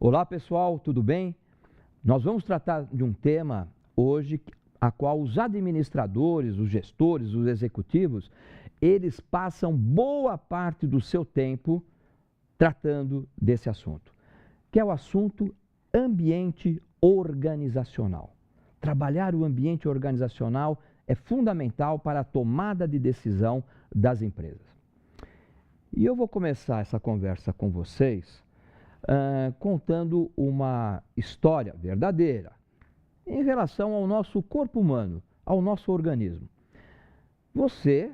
Olá pessoal, tudo bem? Nós vamos tratar de um tema hoje a qual os administradores, os gestores, os executivos, eles passam boa parte do seu tempo tratando desse assunto, que é o assunto ambiente organizacional. Trabalhar o ambiente organizacional é fundamental para a tomada de decisão das empresas. E eu vou começar essa conversa com vocês contando uma história verdadeira em relação ao nosso corpo humano, ao nosso organismo. Você,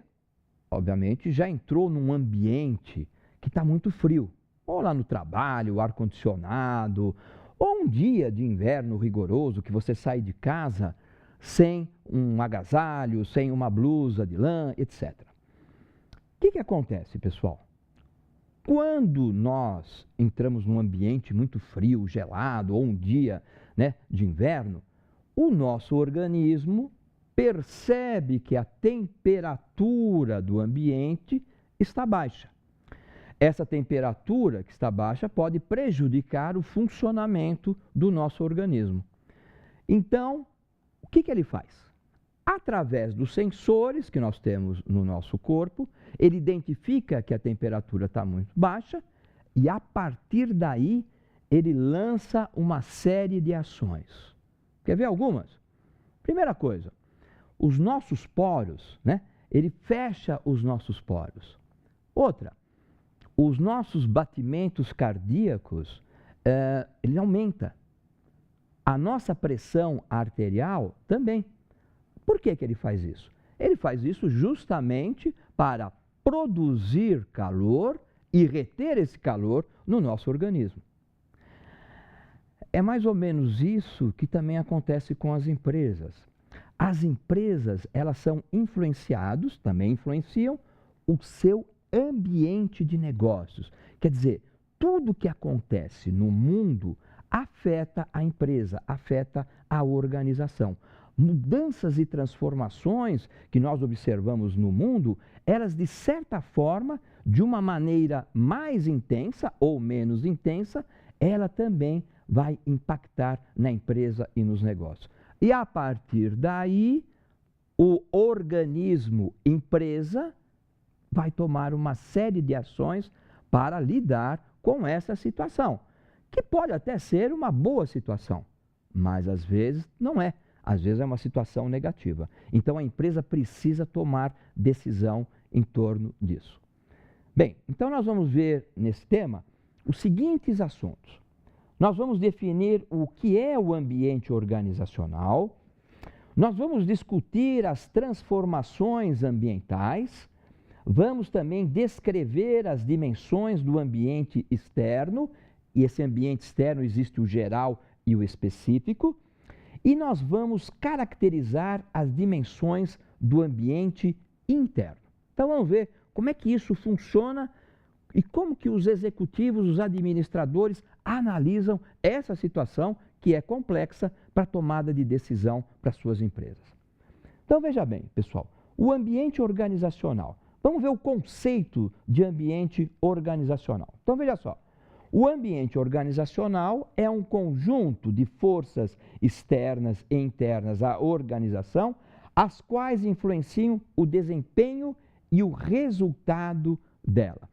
obviamente, já entrou num ambiente que está muito frio, ou lá no trabalho, ar-condicionado, ou um dia de inverno rigoroso que você sai de casa sem um agasalho, sem uma blusa de lã, etc. O que acontece, pessoal? Quando nós entramos num ambiente muito frio, gelado, ou um dia de inverno, o nosso organismo percebe que a temperatura do ambiente está baixa. Essa temperatura que está baixa pode prejudicar o funcionamento do nosso organismo. Então, o que ele faz? Através dos sensores que nós temos no nosso corpo, ele identifica que a temperatura está muito baixa e, a partir daí, ele lança uma série de ações. Quer ver algumas? Primeira coisa, os nossos poros, ele fecha os nossos poros. Outra, os nossos batimentos cardíacos, ele aumenta. A nossa pressão arterial também. Por que ele faz isso? Ele faz isso justamente para produzir calor e reter esse calor no nosso organismo. É mais ou menos isso que também acontece com as empresas. As empresas, elas são influenciadas, também influenciam o seu ambiente de negócios. Quer dizer, tudo que acontece no mundo afeta a empresa, afeta a organização. Mudanças e transformações que nós observamos no mundo, elas de certa forma, de uma maneira mais intensa ou menos intensa, ela também vai impactar na empresa e nos negócios. E a partir daí, o organismo empresa vai tomar uma série de ações para lidar com essa situação, que pode até ser uma boa situação, mas às vezes não é. Às vezes é uma situação negativa. Então a empresa precisa tomar decisão em torno disso. Bem, então nós vamos ver nesse tema os seguintes assuntos. Nós vamos definir o que é o ambiente organizacional, nós vamos discutir as transformações ambientais, vamos também descrever as dimensões do ambiente externo, e esse ambiente externo existe o geral e o específico, e nós vamos caracterizar as dimensões do ambiente interno. Então vamos ver como é que isso funciona e como que os executivos, os administradores analisam essa situação que é complexa para a tomada de decisão para suas empresas. Então veja bem, pessoal, o ambiente organizacional. Vamos ver o conceito de ambiente organizacional. Então veja só. O ambiente organizacional é um conjunto de forças externas e internas à organização, as quais influenciam o desempenho e o resultado dela.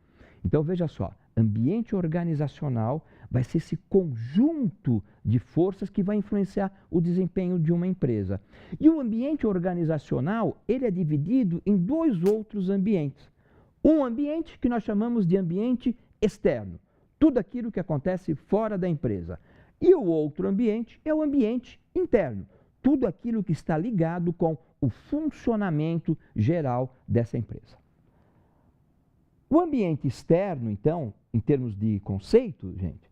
Então, veja só, ambiente organizacional vai ser esse conjunto de forças que vai influenciar o desempenho de uma empresa. E o ambiente organizacional, ele é dividido em dois outros ambientes. Um ambiente que nós chamamos de ambiente externo. Tudo aquilo que acontece fora da empresa. E o outro ambiente é o ambiente interno. Tudo aquilo que está ligado com o funcionamento geral dessa empresa. O ambiente externo, então, em termos de conceito, gente,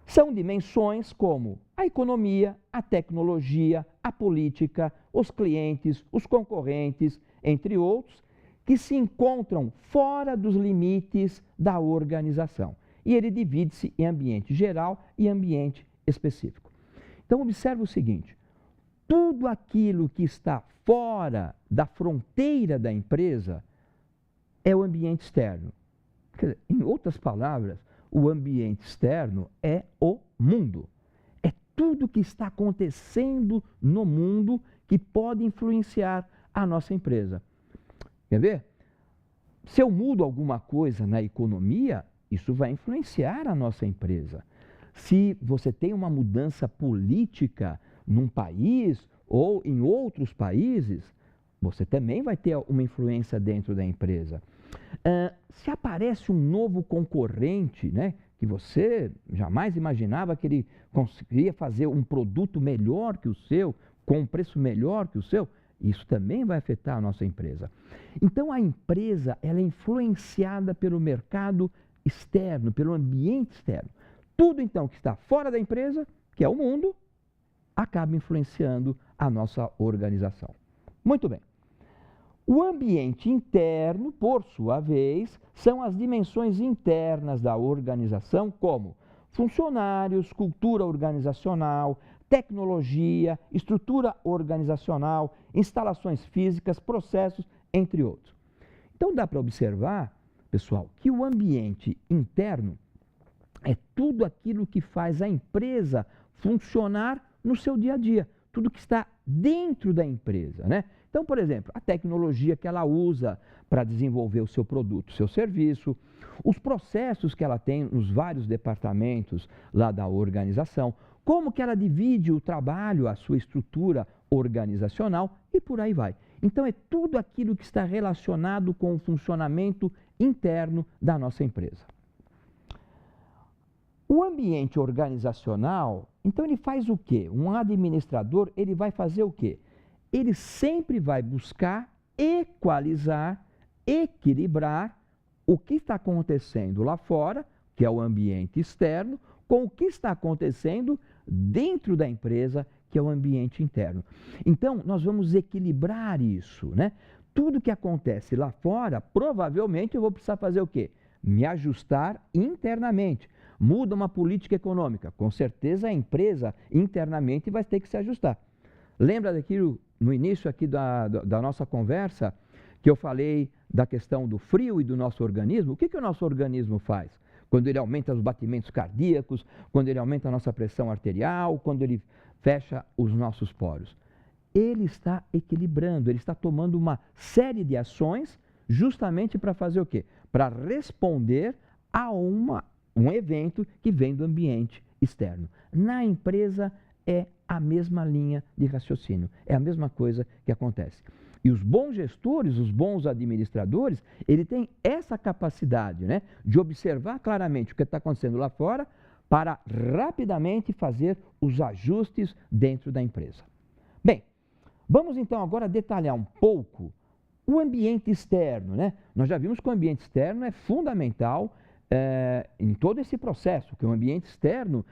são dimensões como a economia, a tecnologia, a política, os clientes, os concorrentes, entre outros, que se encontram fora dos limites da organização. E ele divide-se em ambiente geral e ambiente específico. Então, observe o seguinte, tudo aquilo que está fora da fronteira da empresa é o ambiente externo. Quer dizer, em outras palavras, o ambiente externo é o mundo. É tudo que está acontecendo no mundo que pode influenciar a nossa empresa. Quer ver? Se eu mudo alguma coisa na economia, isso vai influenciar a nossa empresa. Se você tem uma mudança política num país ou em outros países, você também vai ter uma influência dentro da empresa. Se aparece um novo concorrente, né, que você jamais imaginava que ele conseguiria fazer um produto melhor que o seu, com um preço melhor que o seu, isso também vai afetar a nossa empresa. Então, a empresa ela é influenciada pelo mercado externo, pelo ambiente externo. Tudo, então, que está fora da empresa, que é o mundo, acaba influenciando a nossa organização. Muito bem. O ambiente interno, por sua vez, são as dimensões internas da organização, como funcionários, cultura organizacional, tecnologia, estrutura organizacional, instalações físicas, processos, entre outros. Então dá para observar, pessoal, que o ambiente interno é tudo aquilo que faz a empresa funcionar no seu dia a dia, tudo que está dentro da empresa, né? Então, por exemplo, a tecnologia que ela usa para desenvolver o seu produto, o seu serviço, os processos que ela tem nos vários departamentos lá da organização, como que ela divide o trabalho, a sua estrutura organizacional e por aí vai. Então, é tudo aquilo que está relacionado com o funcionamento interno da nossa empresa. O ambiente organizacional, então ele faz o quê? Um administrador, ele vai fazer o quê? Ele sempre vai buscar equalizar, equilibrar o que está acontecendo lá fora, que é o ambiente externo, com o que está acontecendo dentro da empresa, que é o ambiente interno. Então, nós vamos equilibrar isso, né? Tudo que acontece lá fora, provavelmente eu vou precisar fazer o quê? Me ajustar internamente. Muda uma política econômica, com certeza a empresa internamente vai ter que se ajustar. Lembra daquilo no início aqui da nossa conversa, que eu falei da questão do frio e do nosso organismo? O que o nosso organismo faz? Quando ele aumenta os batimentos cardíacos, quando ele aumenta a nossa pressão arterial, quando ele fecha os nossos poros. Ele está equilibrando, ele está tomando uma série de ações justamente para fazer o quê? Para responder a um evento que vem do ambiente externo. Na empresa é a mesma linha de raciocínio, é a mesma coisa que acontece. E os bons gestores, os bons administradores, ele tem essa capacidade, né, de observar claramente o que está acontecendo lá fora para rapidamente fazer os ajustes dentro da empresa. Bem, vamos então agora detalhar um pouco o ambiente externo, né? Nós já vimos que o ambiente externo é fundamental em todo esse processo, que o ambiente externo,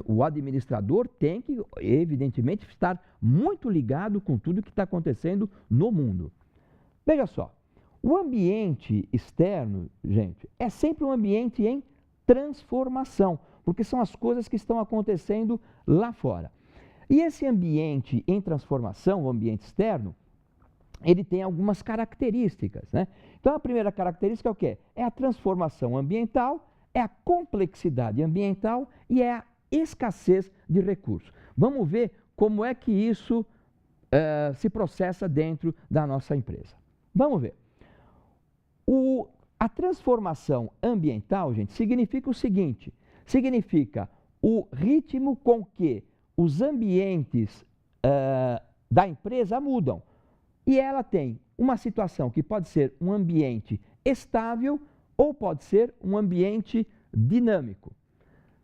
o administrador tem que, evidentemente, estar muito ligado com tudo que está acontecendo no mundo. Veja só, o ambiente externo, gente, é sempre um ambiente em transformação, porque são as coisas que estão acontecendo lá fora. E esse ambiente em transformação, o ambiente externo, ele tem algumas características, né? Então, a primeira característica é o quê? É a transformação ambiental, é a complexidade ambiental e é a escassez de recursos. Vamos ver como é que isso se processa dentro da nossa empresa. Vamos ver. A transformação ambiental, gente, significa o seguinte, significa o ritmo com que os ambientes da empresa mudam. E ela tem uma situação que pode ser um ambiente estável ou pode ser um ambiente dinâmico.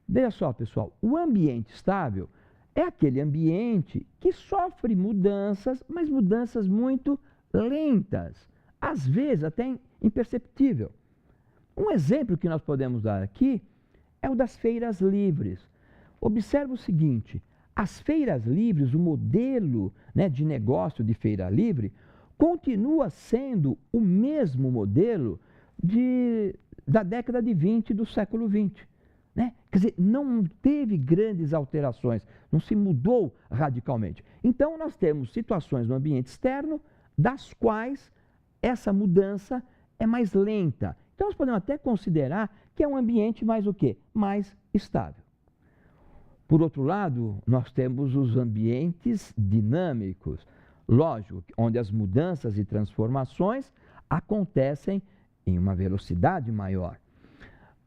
Veja só, pessoal, o ambiente estável é aquele ambiente que sofre mudanças, mas mudanças muito lentas, às vezes até imperceptível. Um exemplo que nós podemos dar aqui é o das feiras livres. Observe o seguinte, as feiras livres, o modelo, né, de negócio de feira livre, continua sendo o mesmo modelo da década de 20 do século 20. Né? Quer dizer, não teve grandes alterações, não se mudou radicalmente. Então, nós temos situações no ambiente externo das quais essa mudança é mais lenta. Então, nós podemos até considerar que é um ambiente mais o quê? Mais estável. Por outro lado, nós temos os ambientes dinâmicos, lógico, onde as mudanças e transformações acontecem em uma velocidade maior.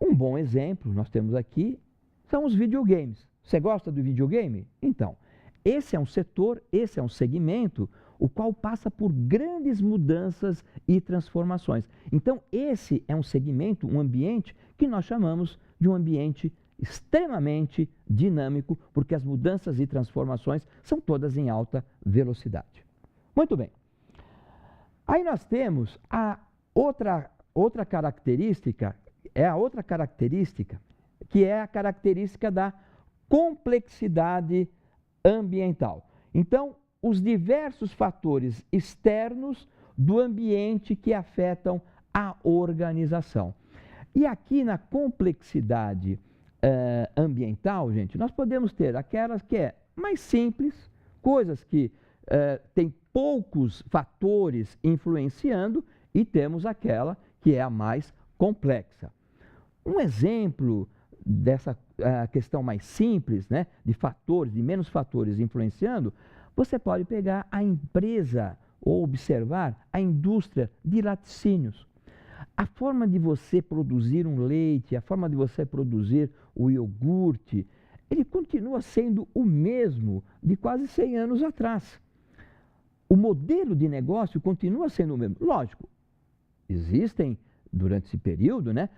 Um bom exemplo nós temos aqui são os videogames. Você gosta do videogame? Então, esse é um setor, esse é um segmento, o qual passa por grandes mudanças e transformações. Então, esse é um segmento, um ambiente que nós chamamos de um ambiente extremamente dinâmico, porque as mudanças e transformações são todas em alta velocidade. Muito bem. Aí nós temos a outra característica, que é a característica da complexidade ambiental. Então, os diversos fatores externos do ambiente que afetam a organização. E aqui na complexidade ambiental, gente, nós podemos ter aquelas que é mais simples, coisas que têm poucos fatores influenciando, e temos aquela que é a mais complexa. Um exemplo dessa questão mais simples, né, de fatores, de menos fatores influenciando, você pode pegar a empresa ou observar a indústria de laticínios. A forma de você produzir um leite, a forma de você produzir o iogurte, ele continua sendo o mesmo de quase 100 anos atrás. O modelo de negócio continua sendo o mesmo. Lógico, existem, durante esse período, né,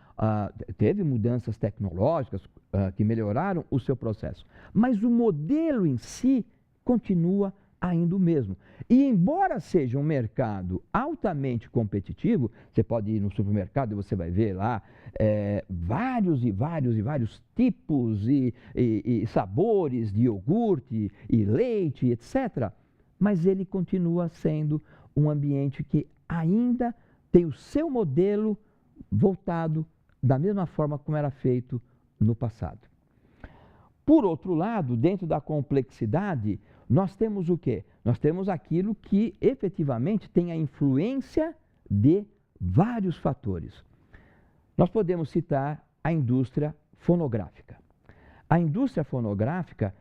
teve mudanças tecnológicas que melhoraram o seu processo, mas o modelo em si continua ainda o mesmo. E embora seja um mercado altamente competitivo, você pode ir no supermercado e você vai ver lá vários tipos e sabores de iogurte e leite, etc. Mas ele continua sendo um ambiente que ainda tem o seu modelo voltado da mesma forma como era feito no passado. Por outro lado, dentro da complexidade, nós temos o quê? Nós temos aquilo que efetivamente tem a influência de vários fatores. Nós podemos citar a indústria fonográfica. A indústria fonográfica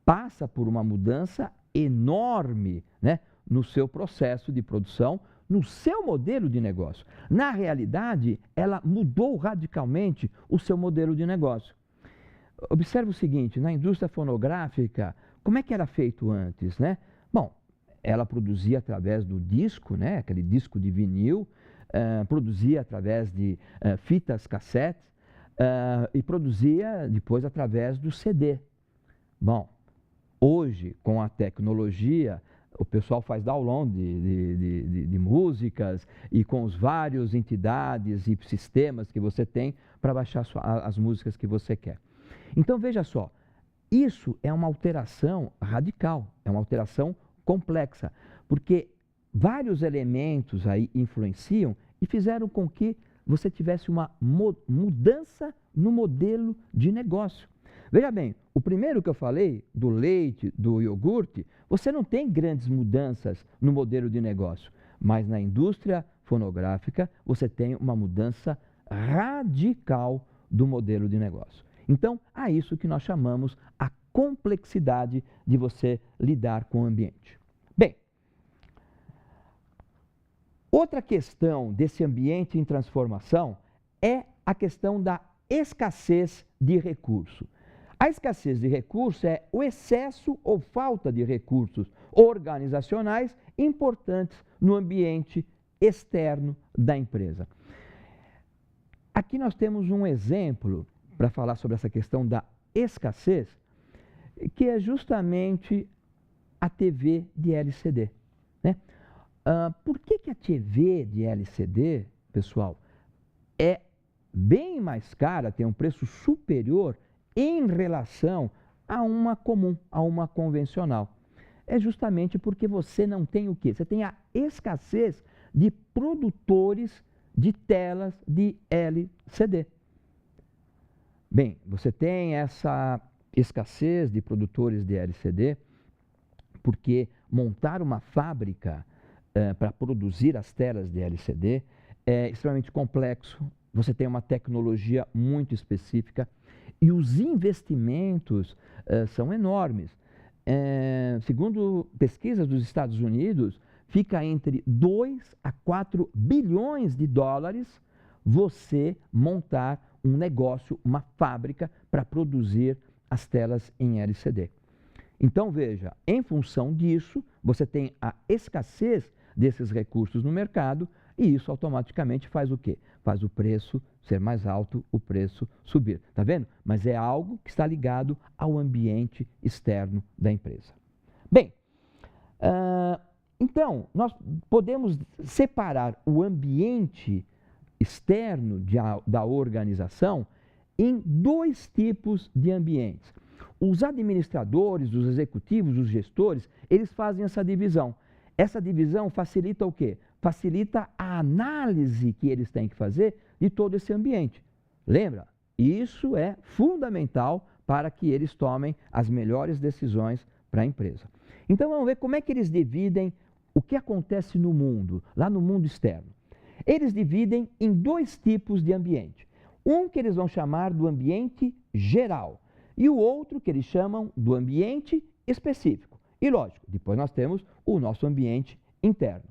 passa por uma mudança enorme, né, no seu processo de produção, no seu modelo de negócio. Na realidade, ela mudou radicalmente o seu modelo de negócio. Observe o seguinte, na indústria fonográfica, como é que era feito antes, né? Bom, ela produzia através do disco, né, aquele disco de vinil, produzia através de fitas cassetes e produzia depois através do CD. Bom, hoje, com a tecnologia, o pessoal faz download de músicas e com os vários entidades e sistemas que você tem para baixar as músicas que você quer. Então, veja só, isso é uma alteração radical, é uma alteração complexa, porque vários elementos aí influenciam e fizeram com que você tivesse uma mudança no modelo de negócio. Veja bem, o primeiro que eu falei, do leite, do iogurte, você não tem grandes mudanças no modelo de negócio, mas na indústria fonográfica você tem uma mudança radical do modelo de negócio. Então, há isso que nós chamamos a complexidade de você lidar com o ambiente. Bem, outra questão desse ambiente em transformação é a questão da escassez de recurso. A escassez de recursos é o excesso ou falta de recursos organizacionais importantes no ambiente externo da empresa. Aqui nós temos um exemplo para falar sobre essa questão da escassez, que é justamente a TV de LCD. Né? Por que a TV de LCD, pessoal, é bem mais cara, tem um preço superior em relação a uma comum, a uma convencional? É justamente porque você não tem o quê? Você tem a escassez de produtores de telas de LCD. Bem, você tem essa escassez de produtores de LCD porque montar uma fábrica para produzir as telas de LCD é extremamente complexo, você tem uma tecnologia muito específica E os investimentos são enormes. Segundo pesquisas dos Estados Unidos, fica entre 2 a 4 bilhões de dólares você montar um negócio, uma fábrica para produzir as telas em LCD. Então veja, em função disso, você tem a escassez desses recursos no mercado e isso automaticamente faz o quê? Faz o preço ser mais alto, o preço subir. Tá vendo? Mas é algo que está ligado ao ambiente externo da empresa. Bem, então nós podemos separar o ambiente externo da organização em 2 tipos de ambientes. Os administradores, os executivos, os gestores, eles fazem essa divisão. Essa divisão facilita o quê? Facilita a análise que eles têm que fazer de todo esse ambiente. Lembra? Isso é fundamental para que eles tomem as melhores decisões para a empresa. Então vamos ver como é que eles dividem o que acontece no mundo, lá no mundo externo. Eles dividem em 2 tipos de ambiente. Um que eles vão chamar do ambiente geral e o outro que eles chamam do ambiente específico. E lógico, depois nós temos o nosso ambiente interno.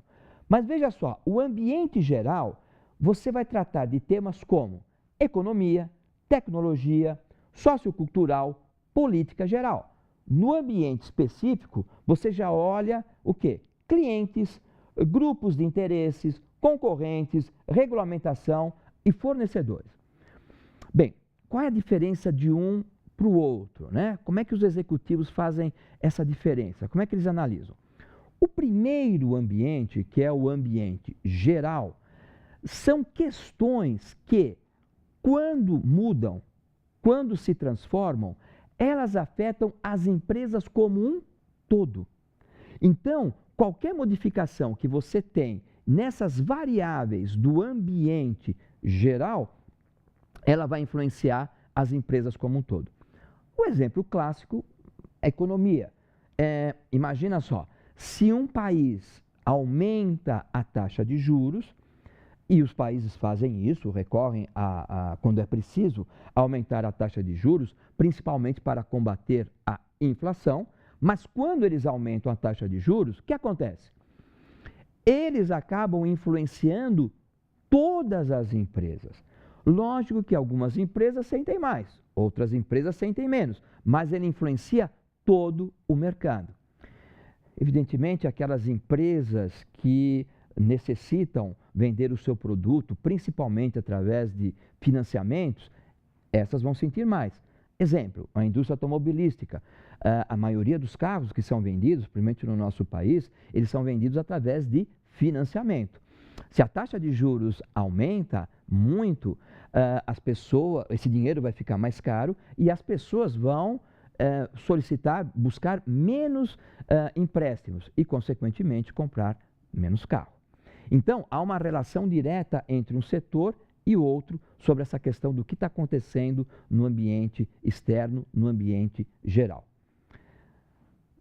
Mas veja só, o ambiente geral, você vai tratar de temas como economia, tecnologia, sociocultural, política geral. No ambiente específico, você já olha o quê? Clientes, grupos de interesses, concorrentes, regulamentação e fornecedores. Bem, qual é a diferença de um para o outro, né? Como é que os executivos fazem essa diferença? Como é que eles analisam? O primeiro ambiente, que é o ambiente geral, são questões que, quando mudam, quando se transformam, elas afetam as empresas como um todo. Então, qualquer modificação que você tem nessas variáveis do ambiente geral, ela vai influenciar as empresas como um todo. O exemplo clássico é a economia. Imagina só, se um país aumenta a taxa de juros, e os países fazem isso, recorrem quando é preciso, aumentar a taxa de juros, principalmente para combater a inflação, mas quando eles aumentam a taxa de juros, o que acontece? Eles acabam influenciando todas as empresas. Lógico que algumas empresas sentem mais, outras empresas sentem menos, mas ele influencia todo o mercado. Evidentemente, aquelas empresas que necessitam vender o seu produto, principalmente através de financiamentos, essas vão sentir mais. Exemplo, a indústria automobilística. A maioria dos carros que são vendidos, principalmente no nosso país, eles são vendidos através de financiamento. Se a taxa de juros aumenta muito, esse dinheiro vai ficar mais caro e as pessoas vão buscar menos empréstimos e, consequentemente, comprar menos carro. Então, há uma relação direta entre um setor e outro sobre essa questão do que está acontecendo no ambiente externo, no ambiente geral.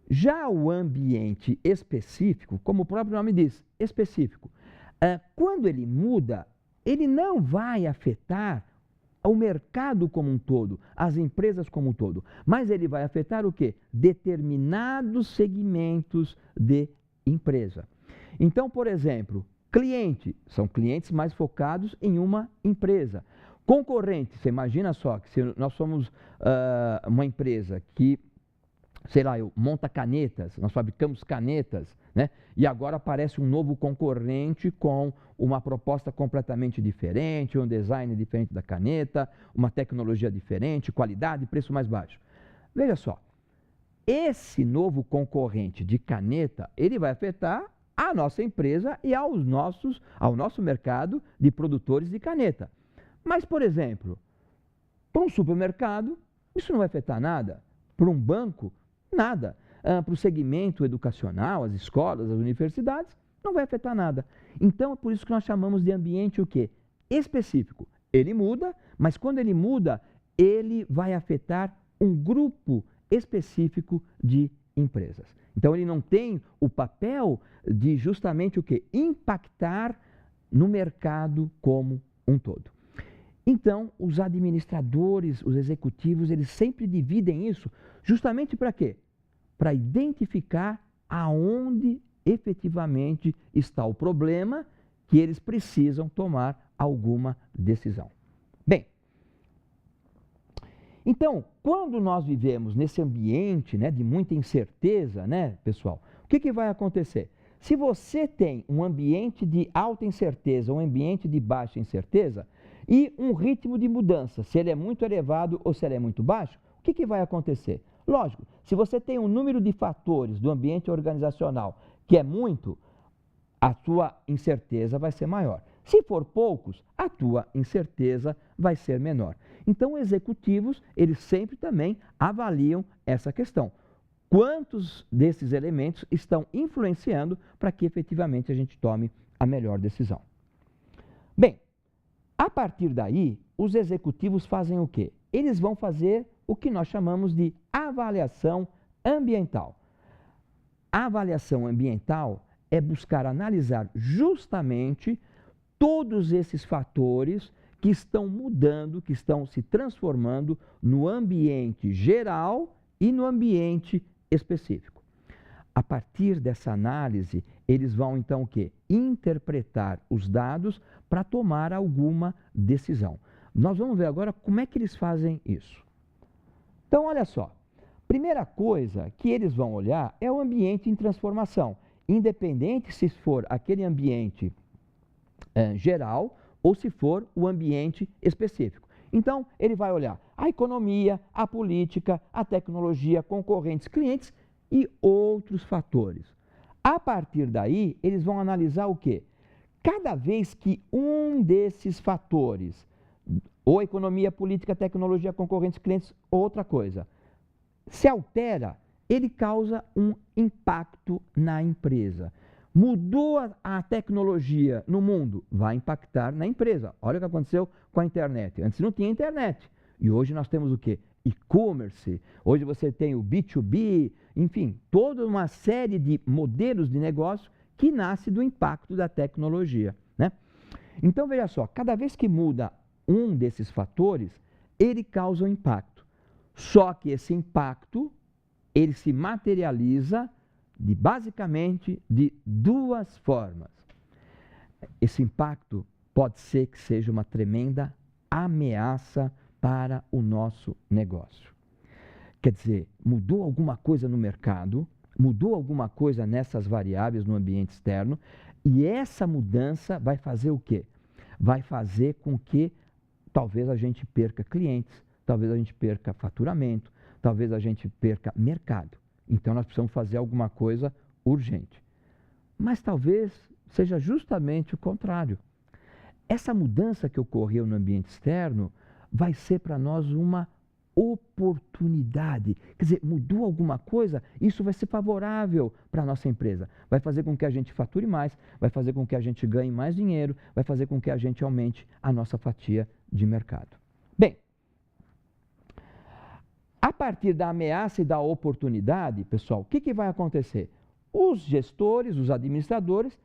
Já o ambiente específico, como o próprio nome diz, específico, quando ele muda, ele não vai afetar o mercado como um todo, as empresas como um todo, mas ele vai afetar o quê? Determinados segmentos de empresa. Então, por exemplo, cliente, são clientes mais focados em uma empresa. Concorrente, você imagina só que se nós somos uma empresa que, sei lá, monta canetas, nós fabricamos canetas, né? E agora aparece um novo concorrente com uma proposta completamente diferente, um design diferente da caneta, uma tecnologia diferente, qualidade, preço mais baixo. Veja só, esse novo concorrente de caneta, ele vai afetar a nossa empresa e ao nosso mercado de produtores de caneta. Mas, por exemplo, para um supermercado, isso não vai afetar nada. Para um banco, nada. Para o segmento educacional, as escolas, as universidades, não vai afetar nada. Então, é por isso que nós chamamos de ambiente o quê? Específico. Ele muda, mas quando ele muda, ele vai afetar um grupo específico de empresas. Então, ele não tem o papel de justamente o quê? Impactar no mercado como um todo. Então, os administradores, os executivos, eles sempre dividem isso justamente para quê? Para identificar aonde efetivamente está o problema que eles precisam tomar alguma decisão. Bem, então, quando nós vivemos nesse ambiente, né, de muita incerteza, né, pessoal, o que vai acontecer? Se você tem um ambiente de alta incerteza, um ambiente de baixa incerteza e um ritmo de mudança, se ele é muito elevado ou se ele é muito baixo, o que vai acontecer? Lógico, se você tem um número de fatores do ambiente organizacional que é muito, a tua incerteza vai ser maior. Se for poucos, a tua incerteza vai ser menor. Então, executivos, eles sempre também avaliam essa questão. Quantos desses elementos estão influenciando para que efetivamente a gente tome a melhor decisão? Bem, a partir daí, os executivos fazem o quê? Eles vão fazer o que nós chamamos de avaliação ambiental. A avaliação ambiental é buscar analisar justamente todos esses fatores que estão mudando, que estão se transformando no ambiente geral e no ambiente específico. A partir dessa análise, eles vão então o quê? Interpretar os dados para tomar alguma decisão. Nós vamos ver agora como é que eles fazem isso. Então, olha só. Primeira coisa que eles vão olhar é o ambiente em transformação, independente se for aquele ambiente geral ou se for o ambiente específico. Então, ele vai olhar a economia, a política, a tecnologia, concorrentes, clientes e outros fatores. A partir daí, eles vão analisar o quê? Cada vez que um desses fatores, ou economia, política, tecnologia, concorrentes, clientes, outra coisa, se altera, ele causa um impacto na empresa. Mudou a tecnologia no mundo, vai impactar na empresa. Olha o que aconteceu com a internet. Antes não tinha internet. E hoje nós temos o quê? E-commerce. Hoje você tem o B2B, enfim, toda uma série de modelos de negócio que nasce do impacto da tecnologia, né? Então, veja só, cada vez que muda um desses fatores, ele causa um impacto. Só que esse impacto, ele se materializa basicamente de duas formas. Esse impacto pode ser que seja uma tremenda ameaça para o nosso negócio. Quer dizer, mudou alguma coisa no mercado, mudou alguma coisa nessas variáveis no ambiente externo, e essa mudança vai fazer o quê? Vai fazer com que talvez a gente perca clientes, talvez a gente perca faturamento, talvez a gente perca mercado. Então, nós precisamos fazer alguma coisa urgente. Mas talvez seja justamente o contrário. Essa mudança que ocorreu no ambiente externo vai ser para nós uma oportunidade. Quer dizer, mudou alguma coisa, isso vai ser favorável para a nossa empresa. Vai fazer com que a gente fature mais, vai fazer com que a gente ganhe mais dinheiro, vai fazer com que a gente aumente a nossa fatia de mercado. Bem, a partir da ameaça e da oportunidade, pessoal, o que vai acontecer? Os gestores, os administradores,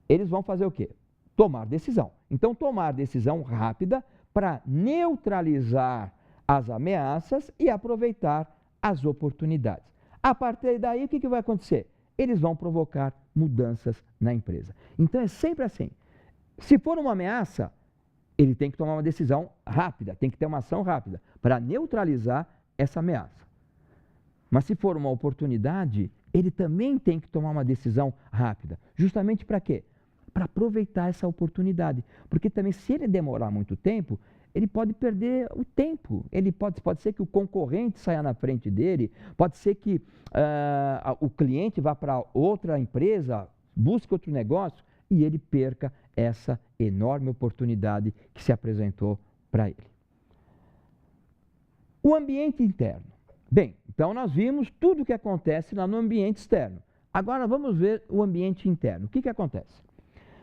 eles vão fazer o quê? Tomar decisão. Então, tomar decisão rápida para neutralizar as ameaças e aproveitar as oportunidades. A partir daí, o que vai acontecer? Eles vão provocar mudanças na empresa. Então, é sempre assim. Se for uma ameaça, ele tem que tomar uma decisão rápida, tem que ter uma ação rápida para neutralizar essa ameaça. Mas se for uma oportunidade, ele também tem que tomar uma decisão rápida. Justamente para quê? Para aproveitar essa oportunidade. Porque também, se ele demorar muito tempo, ele pode perder o tempo. Ele pode ser que o concorrente saia na frente dele, pode ser que o cliente vá para outra empresa, busque outro negócio e ele perca essa enorme oportunidade que se apresentou para ele. O ambiente interno. Bem, então nós vimos tudo o que acontece lá no ambiente externo. Agora vamos ver o ambiente interno. O que acontece?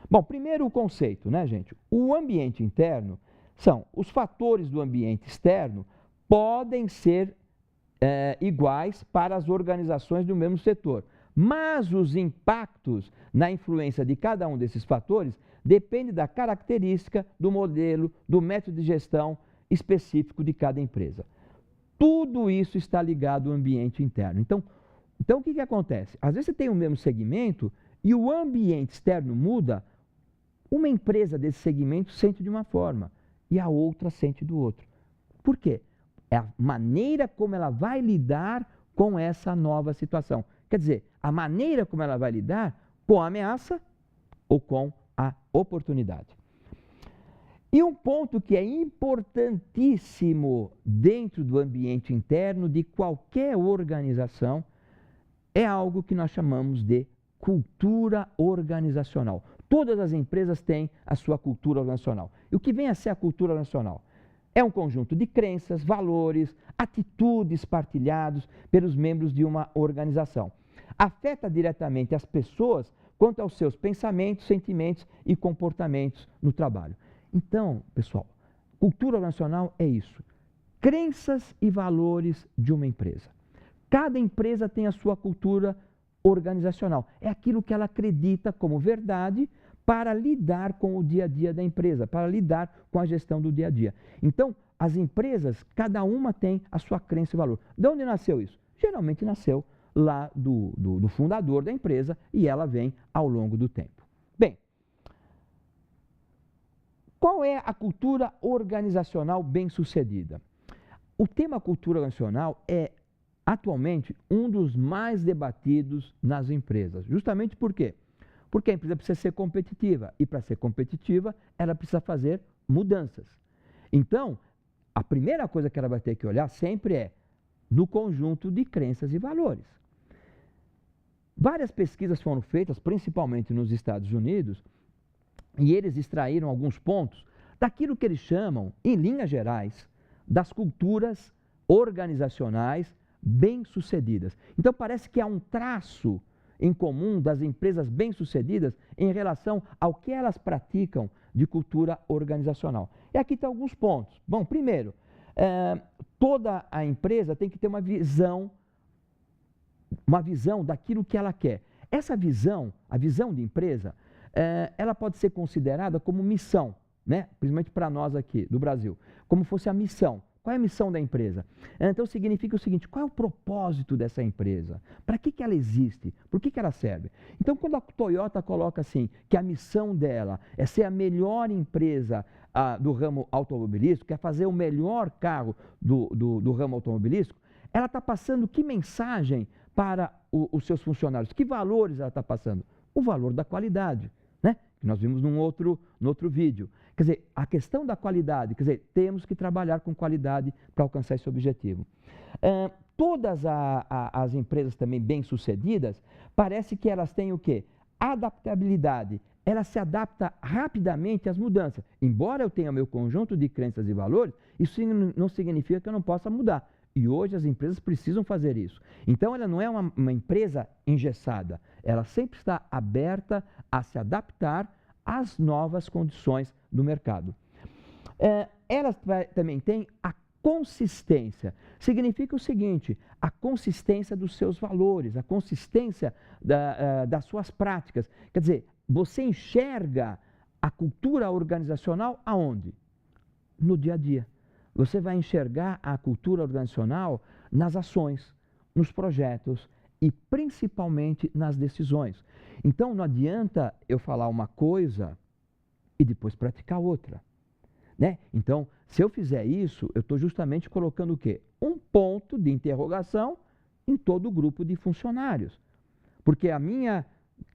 Bom, primeiro o conceito, né, gente? O ambiente interno são os fatores do ambiente externo podem ser iguais para as organizações do mesmo setor, mas os impactos na influência de cada um desses fatores dependem da característica, do modelo, do método de gestão específico de cada empresa. Tudo isso está ligado ao ambiente interno. Então o que acontece? Às vezes você tem o mesmo segmento e o ambiente externo muda, uma empresa desse segmento sente de uma forma e a outra sente do outro. Por quê? É a maneira como ela vai lidar com essa nova situação. Quer dizer, a maneira como ela vai lidar com a ameaça ou com a oportunidade. E um ponto que é importantíssimo dentro do ambiente interno de qualquer organização é algo que nós chamamos de cultura organizacional. Todas as empresas têm a sua cultura organizacional. E o que vem a ser a cultura organizacional? É um conjunto de crenças, valores, atitudes partilhados pelos membros de uma organização. Afeta diretamente as pessoas quanto aos seus pensamentos, sentimentos e comportamentos no trabalho. Então, pessoal, cultura organizacional é isso. Crenças e valores de uma empresa. Cada empresa tem a sua cultura organizacional. É aquilo que ela acredita como verdade para lidar com o dia a dia da empresa, para lidar com a gestão do dia a dia. Então, as empresas, cada uma tem a sua crença e valor. De onde nasceu isso? Geralmente nasceu lá do fundador da empresa e ela vem ao longo do tempo. Bem, qual é a cultura organizacional bem-sucedida? O tema cultura organizacional é atualmente um dos mais debatidos nas empresas. Justamente por quê? Porque a empresa precisa ser competitiva e para ser competitiva ela precisa fazer mudanças. Então, a primeira coisa que ela vai ter que olhar sempre é no conjunto de crenças e valores. Várias pesquisas foram feitas, principalmente nos Estados Unidos, e eles extraíram alguns pontos daquilo que eles chamam, em linhas gerais, das culturas organizacionais bem-sucedidas. Então parece que há um traço em comum das empresas bem-sucedidas em relação ao que elas praticam de cultura organizacional. E aqui estão alguns pontos. Bom, primeiro, toda a empresa tem que ter uma visão daquilo que ela quer. Essa visão, a visão de empresa, ela pode ser considerada como missão, né? Principalmente para nós aqui do Brasil, como fosse a missão. Qual é a missão da empresa? Então significa o seguinte, qual é o propósito dessa empresa? Para que ela existe? Por que ela serve? Então quando a Toyota coloca assim, que a missão dela é ser a melhor empresa do ramo automobilístico, quer fazer o melhor carro do ramo automobilístico, ela está passando que mensagem para os seus funcionários? Que valores ela está passando? O valor da qualidade, né? Que nós vimos no outro vídeo. Quer dizer, a questão da qualidade, quer dizer, temos que trabalhar com qualidade para alcançar esse objetivo. Todas as empresas também bem-sucedidas, parece que elas têm o quê? Adaptabilidade. Ela se adapta rapidamente às mudanças. Embora eu tenha meu conjunto de crenças e valores, isso não significa que eu não possa mudar. E hoje as empresas precisam fazer isso. Então ela não é uma empresa engessada. Ela sempre está aberta a se adaptar às novas condições do mercado. Elas também têm a consistência. Significa o seguinte, a consistência dos seus valores, a consistência das suas práticas. Quer dizer, você enxerga a cultura organizacional aonde? No dia a dia. Você vai enxergar a cultura organizacional nas ações, nos projetos e principalmente nas decisões. Então não adianta eu falar uma coisa e depois praticar outra, né? Então, se eu fizer isso, eu estou justamente colocando o quê? Um ponto de interrogação em todo o grupo de funcionários. Porque a minha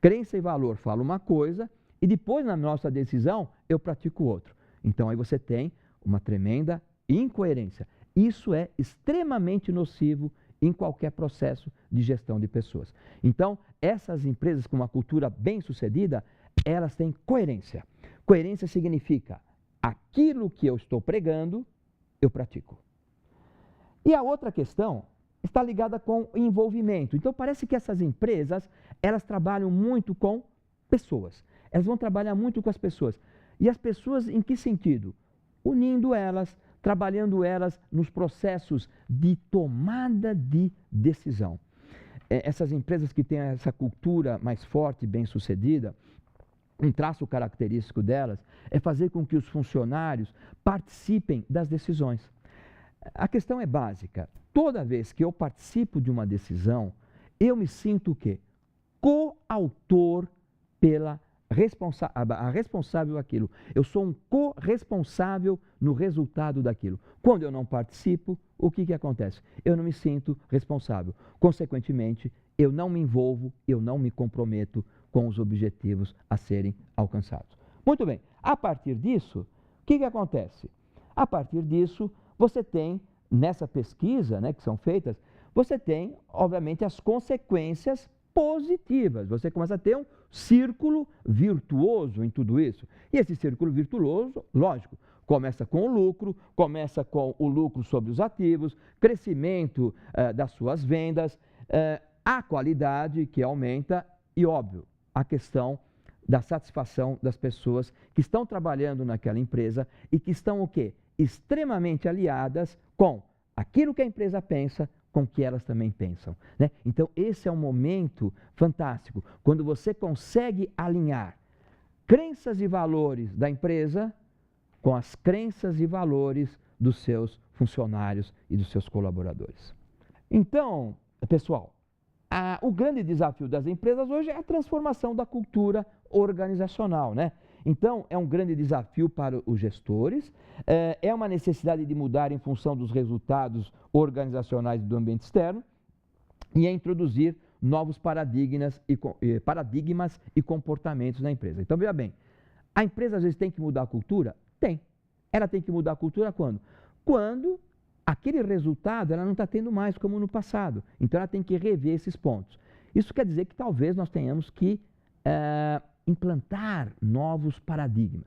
crença e valor fala uma coisa e depois na nossa decisão eu pratico outro. Então aí você tem uma tremenda incoerência. Isso é extremamente nocivo em qualquer processo de gestão de pessoas. Então, essas empresas com uma cultura bem-sucedida, elas têm coerência. Coerência significa aquilo que eu estou pregando, eu pratico. E a outra questão está ligada com o envolvimento. Então, parece que essas empresas, elas trabalham muito com pessoas. Elas vão trabalhar muito com as pessoas. E as pessoas em que sentido? Unindo elas, trabalhando elas nos processos de tomada de decisão. essas empresas que têm essa cultura mais forte e bem-sucedida, um traço característico delas é fazer com que os funcionários participem das decisões. A questão é básica. Toda vez que eu participo de uma decisão, eu me sinto o quê? Coautor pela responsável daquilo. Eu sou um corresponsável no resultado daquilo. Quando eu não participo, o que acontece? Eu não me sinto responsável. Consequentemente, eu não me envolvo, eu não me comprometo com os objetivos a serem alcançados. Muito bem, a partir disso, o que acontece? A partir disso, você tem, nessa pesquisa, né, que são feitas, você tem, obviamente, as consequências positivas. Você começa a ter um círculo virtuoso em tudo isso. E esse círculo virtuoso, lógico, começa com o lucro sobre os ativos, crescimento das suas vendas, a qualidade que aumenta e, óbvio, a questão da satisfação das pessoas que estão trabalhando naquela empresa e que estão o quê? Extremamente aliadas com aquilo que a empresa pensa, com o que elas também pensam, né? Então, esse é um momento fantástico, quando você consegue alinhar crenças e valores da empresa com as crenças e valores dos seus funcionários e dos seus colaboradores. Então, pessoal, o grande desafio das empresas hoje é a transformação da cultura organizacional, né? Então, é um grande desafio para os gestores, é uma necessidade de mudar em função dos resultados organizacionais do ambiente externo e é introduzir novos paradigmas e comportamentos na empresa. Então, veja bem, a empresa às vezes tem que mudar a cultura? Tem. Ela tem que mudar a cultura quando? Quando aquele resultado ela não está tendo mais como no passado. Então, ela tem que rever esses pontos. Isso quer dizer que talvez nós tenhamos que implantar novos paradigmas.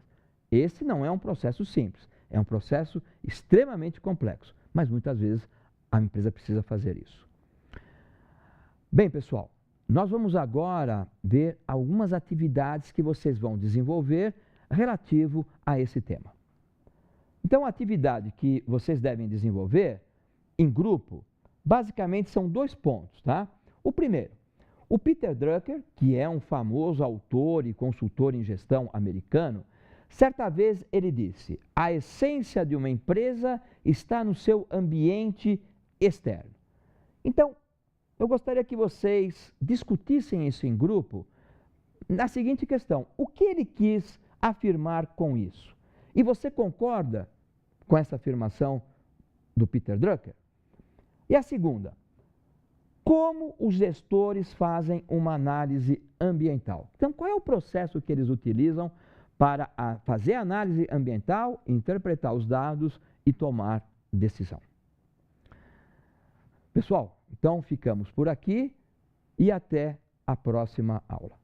Esse não é um processo simples, é um processo extremamente complexo, mas muitas vezes a empresa precisa fazer isso. Bem, pessoal, nós vamos agora ver algumas atividades que vocês vão desenvolver relativo a esse tema. Então, a atividade que vocês devem desenvolver em grupo, basicamente são 2 pontos, tá? O primeiro, o Peter Drucker, que é um famoso autor e consultor em gestão americano, certa vez ele disse: a essência de uma empresa está no seu ambiente externo. Então, eu gostaria que vocês discutissem isso em grupo na seguinte questão: o que ele quis afirmar com isso? E você concorda com essa afirmação do Peter Drucker? E a segunda, como os gestores fazem uma análise ambiental? Então, qual é o processo que eles utilizam para fazer a análise ambiental, interpretar os dados e tomar decisão? Pessoal, então ficamos por aqui e até a próxima aula.